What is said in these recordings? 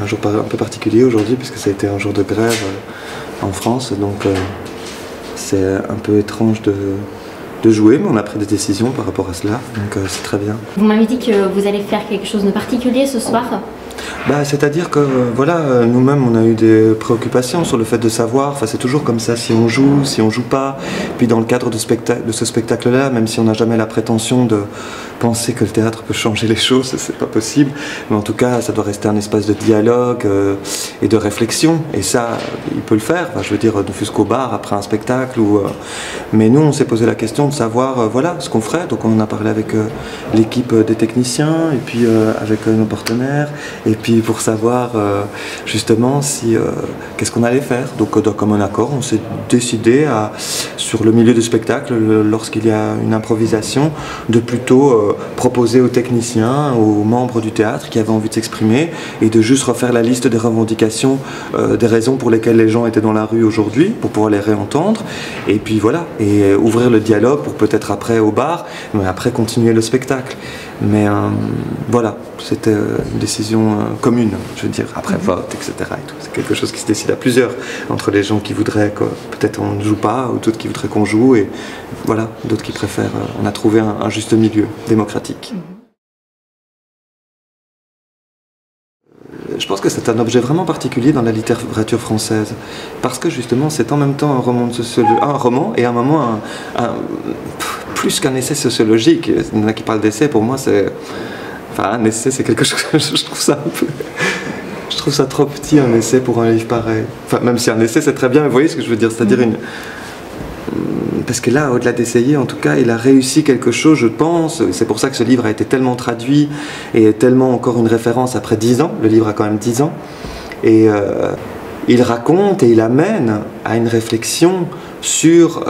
jour un peu particulier aujourd'hui puisque ça a été un jour de grève en France, donc c'est un peu étrange de jouer, mais on a pris des décisions par rapport à cela, donc c'est très bien. Vous m'avez dit que vous allez faire quelque chose de particulier ce soir. C'est-à-dire que voilà, nous-mêmes on a eu des préoccupations sur le fait de savoir, c'est toujours comme ça, si on joue pas, puis dans le cadre de ce spectacle-là, même si on n'a jamais la prétention de penser que le théâtre peut changer les choses, c'est pas possible, mais en tout cas ça doit rester un espace de dialogue et de réflexion, et ça il peut le faire, je veux dire, ne fût-ce qu'au bar après un spectacle, mais nous on s'est posé la question de savoir voilà ce qu'on ferait, donc on en a parlé avec l'équipe des techniciens, et puis avec nos partenaires, et puis pour savoir justement si qu'est-ce qu'on allait faire. Donc comme un accord, on s'est décidé sur le milieu du spectacle, lorsqu'il y a une improvisation, de plutôt proposer aux techniciens, aux membres du théâtre qui avaient envie de s'exprimer, et de juste refaire la liste des revendications, des raisons pour lesquelles les gens étaient dans la rue aujourd'hui, pour pouvoir les réentendre, et puis voilà, et ouvrir le dialogue pour peut-être après au bar, mais après continuer le spectacle. Mais voilà, c'était une décision commune, je veux dire, après vote, etc. C'est quelque chose qui se décide à plusieurs, entre les gens qui voudraient que peut-être on ne joue pas, ou d'autres qui voudraient qu'on joue, et voilà, d'autres qui préfèrent. On a trouvé un juste milieu démocratique. Je pense que c'est un objet vraiment particulier dans la littérature française, parce que justement c'est en même temps un roman et à un moment plus qu'un essai sociologique. Il y en a qui parlent d'essai, pour moi c'est... un essai c'est quelque chose, je trouve ça un peu... Je trouve ça trop petit, un essai, pour un livre pareil. Même si un essai c'est très bien, mais vous voyez ce que je veux dire, c'est-à-dire parce que là, au-delà d'essayer, en tout cas, il a réussi quelque chose, je pense. C'est pour ça que ce livre a été tellement traduit et est tellement encore une référence après 10 ans. Le livre a quand même 10 ans. Et il raconte et il amène à une réflexion sur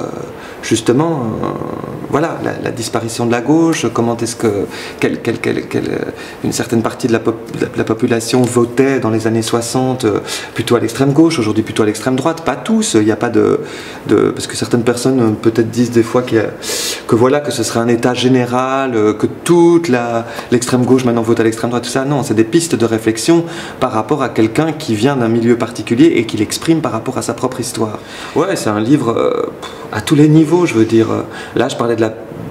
justement voilà, la disparition de la gauche, comment est-ce que une certaine partie de la population votait dans les années 60 plutôt à l'extrême gauche, aujourd'hui plutôt à l'extrême droite. Pas tous, il n'y a pas parce que certaines personnes peut-être disent des fois que voilà, que ce serait un état général, que toute l'extrême gauche maintenant vote à l'extrême droite, tout ça. Non, c'est des pistes de réflexion par rapport à quelqu'un qui vient d'un milieu particulier et qui l'exprime par rapport à sa propre histoire. Ouais, c'est un livre à tous les niveaux, je veux dire. Là, je parlais de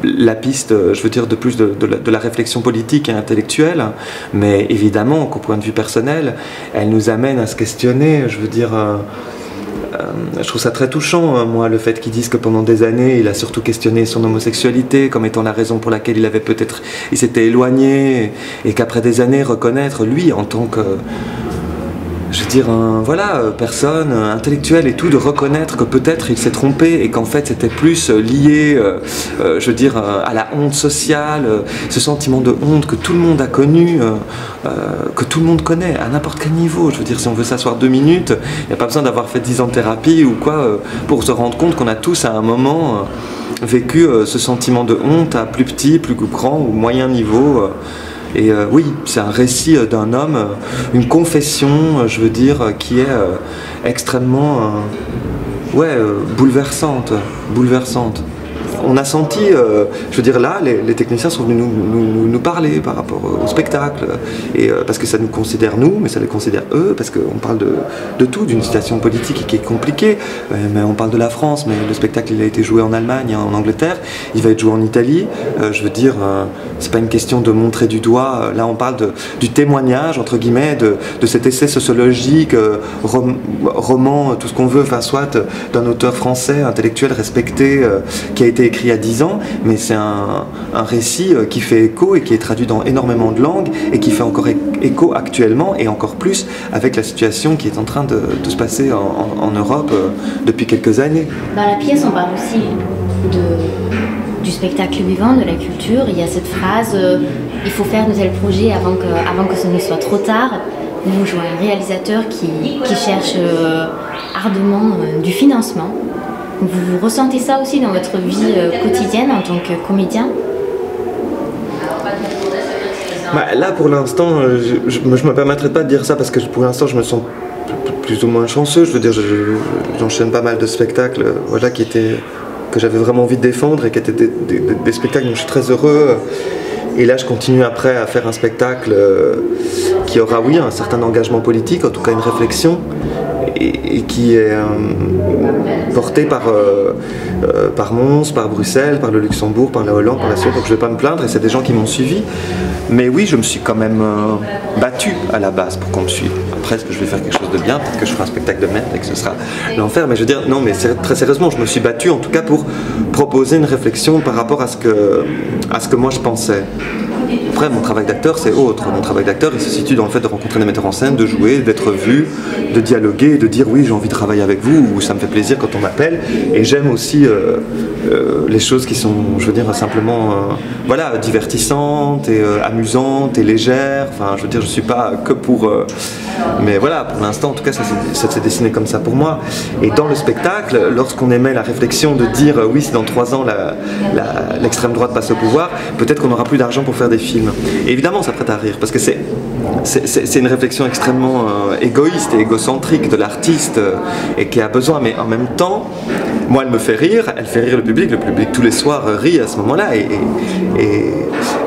la piste, je veux dire, de plus de la réflexion politique et intellectuelle, mais évidemment qu'au point de vue personnel, elle nous amène à se questionner, je veux dire... je trouve ça très touchant, moi, le fait qu'ils disent que pendant des années, il a surtout questionné son homosexualité comme étant la raison pour laquelle il s'était éloigné, et qu'après des années, reconnaître, lui, en tant que... je veux dire, personne intellectuelle et tout, de reconnaître que peut-être il s'est trompé et qu'en fait c'était plus lié, je veux dire, à la honte sociale, ce sentiment de honte que tout le monde a connu, que tout le monde connaît, à n'importe quel niveau. Je veux dire, si on veut s'asseoir 2 minutes, il n'y a pas besoin d'avoir fait 10 ans de thérapie ou quoi, pour se rendre compte qu'on a tous à un moment vécu ce sentiment de honte à plus petit, plus grand ou moyen niveau. Et oui, c'est un récit d'un homme, une confession, je veux dire, qui est extrêmement bouleversante. On a senti, je veux dire, là, les techniciens sont venus nous parler par rapport au spectacle, et parce que ça nous considère nous, mais ça les considère eux, parce qu'on parle de tout, d'une situation politique qui est compliquée, mais on parle de la France, mais le spectacle il a été joué en Allemagne, en Angleterre, il va être joué en Italie, je veux dire, c'est pas une question de montrer du doigt, là on parle du témoignage, entre guillemets, de cet essai sociologique, roman, tout ce qu'on veut, soit d'un auteur français, intellectuel, respecté, qui a été écrit il y a 10 ans, mais c'est un récit qui fait écho et qui est traduit dans énormément de langues et qui fait encore écho actuellement et encore plus avec la situation qui est en train de se passer en Europe depuis quelques années. Dans la pièce, on parle aussi du spectacle vivant, de la culture. Il y a cette phrase il faut faire de tels projets avant que ce ne soit trop tard. Vous jouez un réalisateur qui cherche ardemment du financement. Vous ressentez ça aussi dans votre vie quotidienne en tant que comédien? Là, pour l'instant, je ne me permettrai pas de dire ça parce que pour l'instant, je me sens plus ou moins chanceux. Je veux dire, j'enchaîne pas mal de spectacles voilà, que j'avais vraiment envie de défendre et qui étaient des spectacles dont je suis très heureux. Et là, je continue après à faire un spectacle qui aura, oui, un certain engagement politique, en tout cas une réflexion, et qui est porté par Mons, par Bruxelles, par le Luxembourg, par la Hollande, par la Suède, donc je ne vais pas me plaindre, et c'est des gens qui m'ont suivi. Mais oui, je me suis quand même battu à la base pour qu'on me suive. Après, est-ce que je vais faire quelque chose de bien? Peut-être que je ferai un spectacle de merde et que ce sera l'enfer, mais je veux dire, non, mais très sérieusement, je me suis battu en tout cas pour proposer une réflexion par rapport à ce que moi je pensais. Après, mon travail d'acteur, c'est autre. Mon travail d'acteur, il se situe dans le fait de rencontrer des metteurs en scène, de jouer, d'être vu, de dialoguer, de dire oui, j'ai envie de travailler avec vous, ou ça me fait plaisir quand on m'appelle. Et j'aime aussi les choses qui sont, je veux dire, simplement voilà, divertissantes et amusantes et légères. Enfin, je veux dire, je suis pas que pour... mais voilà, pour l'instant, en tout cas, ça s'est dessiné comme ça pour moi. Et dans le spectacle, lorsqu'on émet la réflexion de dire oui, si dans 3 ans l'extrême droite passe au pouvoir, peut-être qu'on n'aura plus d'argent pour faire des films. Et évidemment, ça prête à rire, parce que c'est une réflexion extrêmement égoïste et égocentrique de l'artiste et qui a besoin, mais en même temps, moi, elle me fait rire, elle fait rire le public tous les soirs rit à ce moment-là, et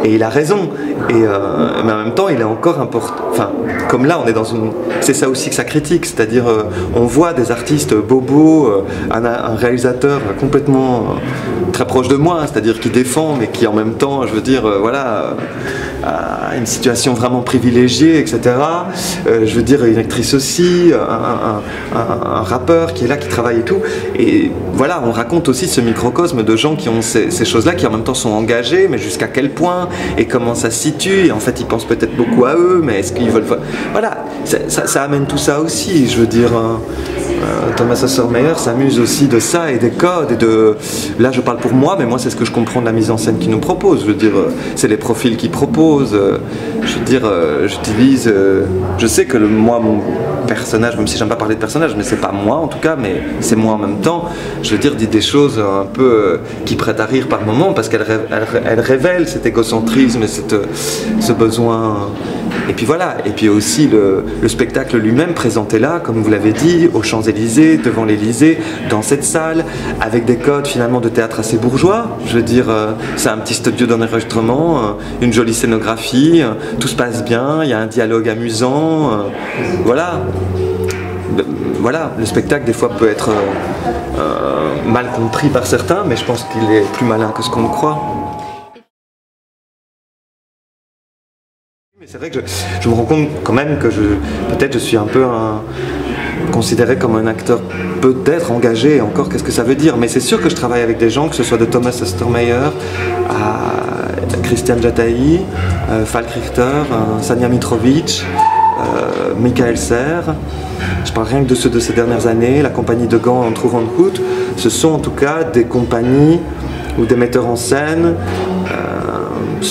il a raison. Mais en même temps, il est encore important. Enfin, comme là, on est dans une... C'est ça aussi que ça critique, c'est-à-dire on voit des artistes bobos, un réalisateur complètement très proche de moi, c'est-à-dire qui défend, mais qui en même temps, je veux dire, voilà, a une situation vraiment privilégiée, etc. Je veux dire, une actrice aussi, un rappeur qui est là, qui travaille et tout. Et voilà, on raconte aussi ce microcosme de gens qui ont ces choses-là, qui en même temps sont engagés, mais jusqu'à quel point, et comment ça se situe, et en fait ils pensent peut-être beaucoup à eux, mais est-ce qu'ils veulent... Voilà, ça amène tout ça aussi, je veux dire... Thomas Wassermeyer s'amuse aussi de ça et des codes et de... Là je parle pour moi, mais moi c'est ce que je comprends de la mise en scène qu'il nous propose. Je veux dire, c'est les profils qu'il propose. Je veux dire, j'utilise... je sais que mon personnage, même si j'aime pas parler de personnage, mais c'est pas moi en tout cas, mais c'est moi en même temps. Je veux dire, dit des choses un peu qui prêtent à rire par moments, parce qu'elle révèle cet égocentrisme et ce besoin... Et puis voilà, et puis aussi le spectacle lui-même présenté là, comme vous l'avez dit, aux Champs-Élysées, devant l'Élysée, dans cette salle, avec des codes finalement de théâtre assez bourgeois. Je veux dire, c'est un petit studio d'enregistrement, une jolie scénographie, tout se passe bien, il y a un dialogue amusant, voilà. Voilà, le spectacle des fois peut être mal compris par certains, mais je pense qu'il est plus malin que ce qu'on croit. Mais c'est vrai que je me rends compte quand même que peut-être je suis un peu considéré comme un acteur peut-être engagé, et encore qu'est-ce que ça veut dire, mais c'est sûr que je travaille avec des gens, que ce soit de Thomas Wassermeyer à Christian Jataï, Falk Richter, Sania Mitrovic, Michael Serre. Je parle rien que de ceux de ces dernières années, la compagnie de Gand en Trouvenhout. Ce sont en tout cas des compagnies ou des metteurs en scène,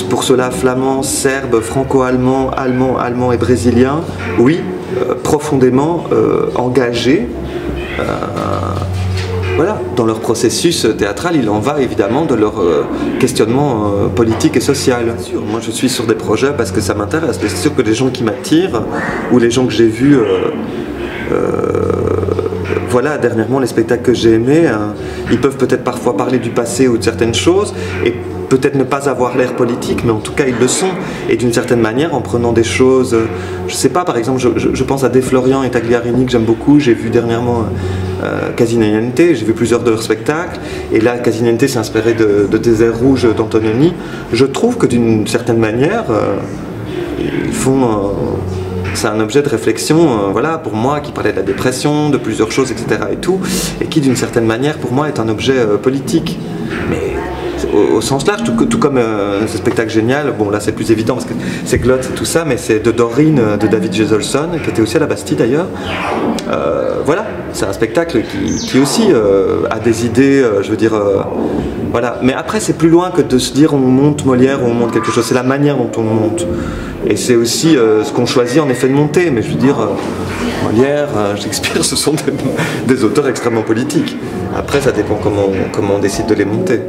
pour cela flamands, serbes, franco-allemands, allemands et brésiliens, oui, profondément engagés. Voilà, dans leur processus théâtral, il en va évidemment de leur questionnement politique et social. Bien sûr, moi je suis sur des projets parce que ça m'intéresse, mais c'est sûr que les gens qui m'attirent, ou les gens que j'ai vus, voilà, dernièrement les spectacles que j'ai aimés, ils peuvent peut-être parfois parler du passé ou de certaines choses, et peut-être ne pas avoir l'air politique, mais en tout cas ils le sont, et d'une certaine manière en prenant des choses, je sais pas, par exemple je pense à De Florian et Tagliarini que j'aime beaucoup, j'ai vu dernièrement Casino Niente, j'ai vu plusieurs de leurs spectacles, et là Casino Niente s'est inspiré de Désert Rouge d'Antonioni. Je trouve que d'une certaine manière ils font... c'est un objet de réflexion, voilà, pour moi, qui parlait de la dépression, de plusieurs choses, etc. et tout, et qui d'une certaine manière pour moi est un objet politique. Mais au sens large, tout comme ce spectacle génial, bon là c'est plus évident parce que c'est Glotz et tout ça, mais c'est de Dorine de David Gesolson, qui était aussi à la Bastille d'ailleurs. Voilà, c'est un spectacle qui aussi a des idées, je veux dire, voilà. Mais après c'est plus loin que de se dire on monte Molière ou on monte quelque chose, c'est la manière dont on monte. Et c'est aussi ce qu'on choisit en effet de monter, mais je veux dire, Molière, Shakespeare, ce sont des auteurs extrêmement politiques. Après ça dépend comment on décide de les monter.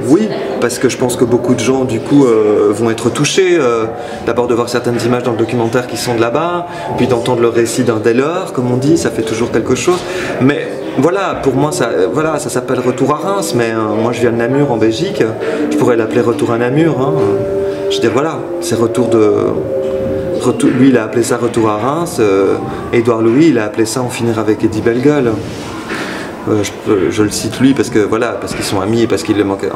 Oui, parce que je pense que beaucoup de gens du coup vont être touchés, d'abord de voir certaines images dans le documentaire qui sont de là-bas, puis d'entendre le récit d'un Delors, comme on dit, ça fait toujours quelque chose, mais voilà, pour moi, ça, voilà, ça s'appelle Retour à Reims, mais moi je viens de Namur en Belgique, je pourrais l'appeler Retour à Namur. Hein. Je veux dire, voilà, c'est lui, il a appelé ça Retour à Reims, Édouard Louis, il a appelé ça En finir avec Eddie Bellegueule. Je le cite lui parce que voilà, parce qu'ils sont amis et parce qu'il le manque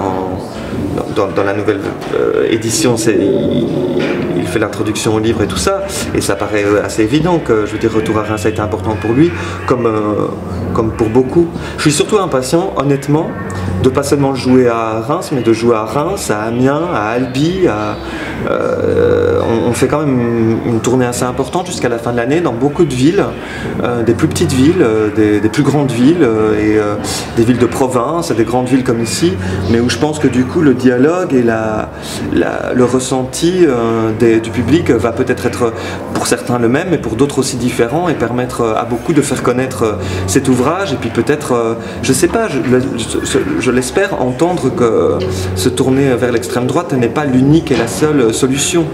dans la nouvelle édition, il fait l'introduction au livre et tout ça, et ça paraît assez évident que, je veux dire, Retour à Reims a été important pour lui, comme pour beaucoup. Je suis surtout impatient, honnêtement, de pas seulement jouer à Reims, mais de jouer à Reims, à Amiens, à Albi, on fait quand même une tournée assez importante jusqu'à la fin de l'année dans beaucoup de villes, des plus petites villes, des plus grandes villes, et des villes de province, des grandes villes comme ici, mais où je pense que du coup le dialogue et le ressenti du public va peut-être être pour certains le même, mais pour d'autres aussi différent, et permettre à beaucoup de faire connaître cet ouvrage, et puis peut-être, je sais pas, je l'espère, entendre que se tourner vers l'extrême droite n'est pas l'unique et la seule solution.